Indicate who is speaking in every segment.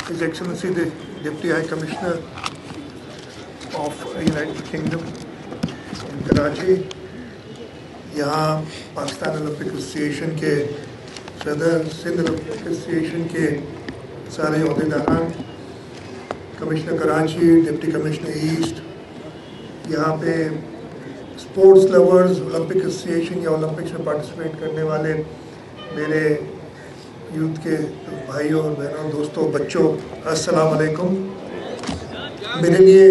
Speaker 1: His Excellency the Deputy High Commissioner of United Kingdom in Karachi, यहाँ Pakistan Olympic association के सदर, Sindh Olympic association के सारे अहदेदारान, commissioner Karachi, deputy commissioner east, यहाँ पे स्पोर्ट्स लवर्स, ओलंपिक एसोसिएशन या ओलंपिक्स में पार्टिसिपेट करने वाले मेरे यूथ के भाइयों और बहनों, दोस्तों, बच्चों, अस्सलाम वालेकुम। मेरे लिए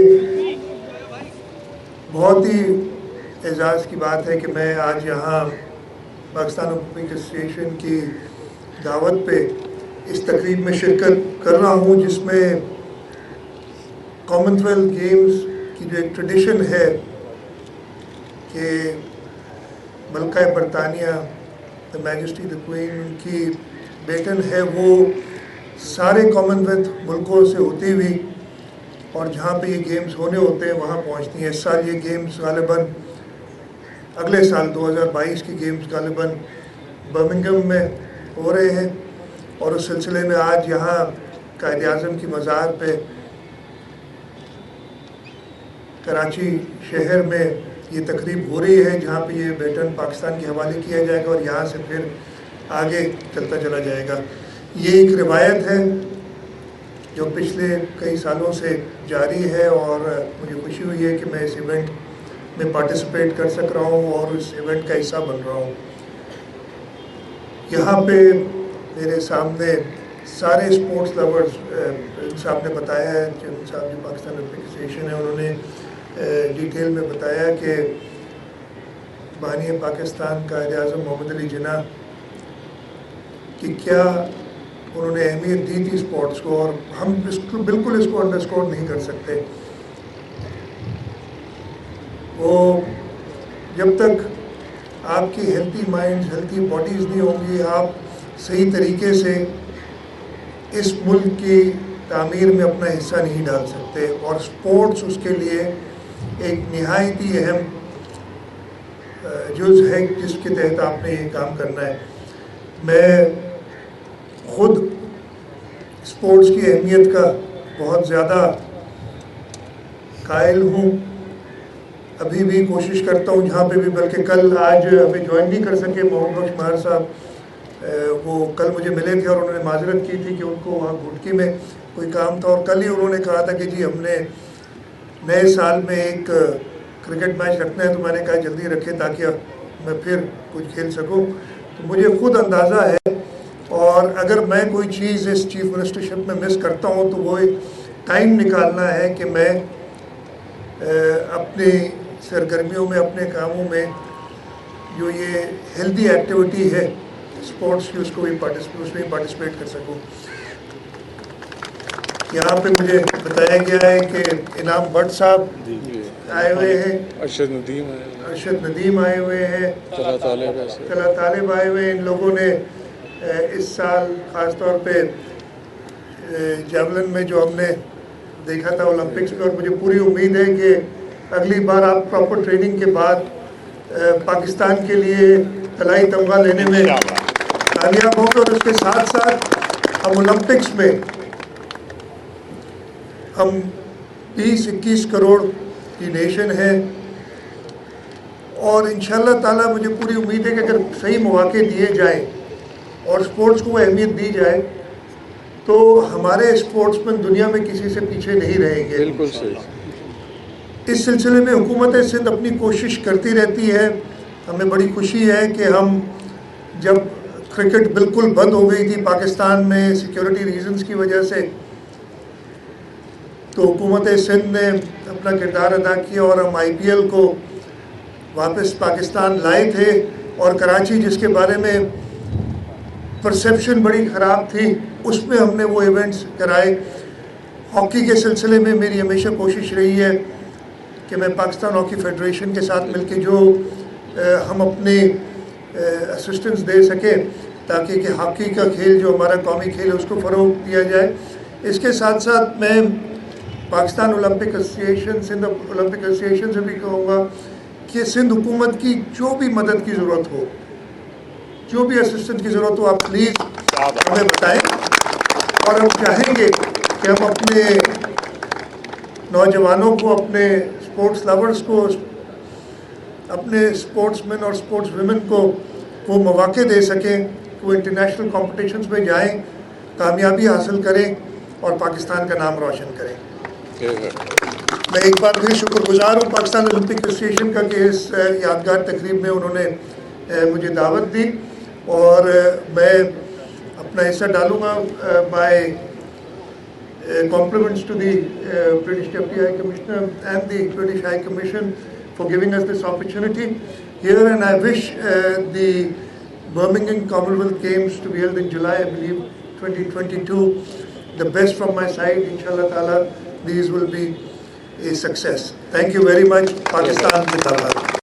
Speaker 1: बहुत ही एजाज़ की बात है कि मैं आज यहाँ पाकिस्तान ओलंपिक एसोसिएशन की दावत पे इस तकरीब में शिरकत कर रहा हूँ, जिसमें कॉमनवेल्थ गेम्स की जो एक ट्रेडिशन है कि मलका बरतानिया द मैजेस्टी द क्वीन की बेटन है, वो सारे कॉमनवेल्थ मुल्कों से होती हुई और जहाँ पे ये गेम्स होने होते हैं वहाँ पहुँचती हैं। इस साल ये गेम्स गालिबन, अगले साल 2022 के गेम्स गालिबन बर्मिंघम में हो रहे हैं और उस सिलसिले में आज यहाँ कायद आज़म की मज़ार पे कराची शहर में ये तकरीब हो रही है, जहाँ पे ये बेटन पाकिस्तान के हवाले किया जाएगा और यहाँ से फिर आगे चलता चला जाएगा। ये एक रिवायत है जो पिछले कई सालों से जारी है और मुझे खुशी हुई है कि मैं इस इवेंट में पार्टिसिपेट कर सक रहा हूँ और इस इवेंट का हिस्सा बन रहा हूँ। यहाँ पे मेरे सामने सारे स्पोर्ट्स लवर्स, साहब ने बताया है, जिन साहब जो पाकिस्तान ओलंपिक एसोसिएशन है, उन्होंने डिटेल में बताया कि बानी पाकिस्तान कायद आज़म मोहम्मद अली जिन्ना कि क्या उन्होंने अहमियत दी थी स्पोर्ट्स को, और हम बिल्कुल इसको अंडरस्कोर नहीं कर सकते। वो जब तक आपकी हेल्थी माइंड, हेल्थी बॉडीज़ नहीं होंगी, आप सही तरीके से इस मुल्क की तामीर में अपना हिस्सा नहीं डाल सकते, और स्पोर्ट्स उसके लिए एक निहायत ही अहम जुज़ है जिसके तहत आपने ये काम करना है। मैं खुद स्पोर्ट्स की अहमियत का बहुत ज़्यादा कायल हूँ, अभी भी कोशिश करता हूँ जहाँ पे भी, बल्कि कल आज हमें ज्वाइन नहीं कर सके मोहम्मद बख्श महर साहब, वो कल मुझे मिले थे और उन्होंने माजरत की थी कि उनको वहाँ घुटकी में कोई काम था, और कल ही उन्होंने कहा था कि जी हमने नए साल में एक क्रिकेट मैच रखना है, तो मैंने कहा जल्दी रखें ताकि मैं फिर कुछ खेल सकूँ। तो मुझे खुद अंदाज़ा है, और अगर मैं कोई चीज़ इस चीफ मिनिस्टरशिप में मिस करता हूँ तो वो टाइम निकालना है कि मैं अपनी सरगर्मियों में, अपने कामों में जो ये हेल्दी एक्टिविटी है स्पोर्ट्स की, उसमें पार्टिसिपेट कर सकूँ। यहाँ पे मुझे बताया गया है कि इनाम भट्ट साहब आए हुए हैं, अरशद नदीम आए हुए हैं, तला तालिब आए हुए हैं। इन लोगों ने इस साल ख़ास तौर पे जेवलिन में जो हमने देखा था ओलंपिक्स में, और मुझे पूरी उम्मीद है कि अगली बार आप प्रॉपर ट्रेनिंग के बाद पाकिस्तान के लिए तलाई तमगा लेने में कामयाब होंगे। और उसके साथ साथ हम ओलंपिक्स में हम 20-21 करोड़ की नेशन है, और इंशाअल्लाह ताला मुझे पूरी उम्मीद है कि अगर सही मौके दिए जाएँ और स्पोर्ट्स को अहमियत दी जाए तो हमारे स्पोर्ट्समैन दुनिया में किसी से पीछे नहीं रहेंगे।
Speaker 2: बिल्कुल सही।
Speaker 1: इस सिलसिले में हुकूमत सिंध अपनी कोशिश करती रहती है। हमें बड़ी खुशी है कि हम जब क्रिकेट बिल्कुल बंद हो गई थी पाकिस्तान में सिक्योरिटी रीजंस की वजह से, तो हुकूमत सिंध ने अपना किरदार अदा किया और हम IPL को वापस पाकिस्तान लाए थे। और कराची, जिसके बारे में परसेप्शन बड़ी ख़राब थी, उसमें हमने वो इवेंट्स कराए। हॉकी के सिलसिले में मेरी हमेशा कोशिश रही है कि मैं पाकिस्तान हॉकी फेडरेशन के साथ मिलकर जो हम अपने असिस्टेंस दे सकें ताकि कि हॉकी का खेल जो हमारा कौमी खेल है उसको फ़रोग़ दिया जाए। इसके साथ साथ मैं Pakistan Olympic Association, Sindh Olympic Association से भी कहूँगा कि सिंध हुकूमत की जो भी मदद की ज़रूरत हो, जो भी असिस्टेंस की ज़रूरत हो, आप प्लीज़ हमें बताएं। और हम चाहेंगे کہ ہم اپنے نوجوانوں کو, اپنے اسپورٹس لورز کو, اپنے اسپورٹس مین اور اسپورٹس ویمن کو وہ مواقع دے سکیں کہ وہ انٹرنیشنل کمپٹیشنز میں جائیں, کامیابی حاصل کریں اور پاکستان کا نام روشن کریں. میں ایک بار پھر شکر گزار ہوں پاکستان اولمپک ایسوسیشن کا کہ اس یادگار تقریب میں انہوں نے مجھے دعوت دی, اور میں اپنا حصہ ڈالوں گا. مائی compliments to the British Deputy High Commissioner and the British High Commission for giving us this opportunity here, and I wish the Birmingham Commonwealth Games to be held in July, I believe 2022, the best from my side. Inshallah ta'ala, these will be a success. Thank you very much. Pakistan Zindabad.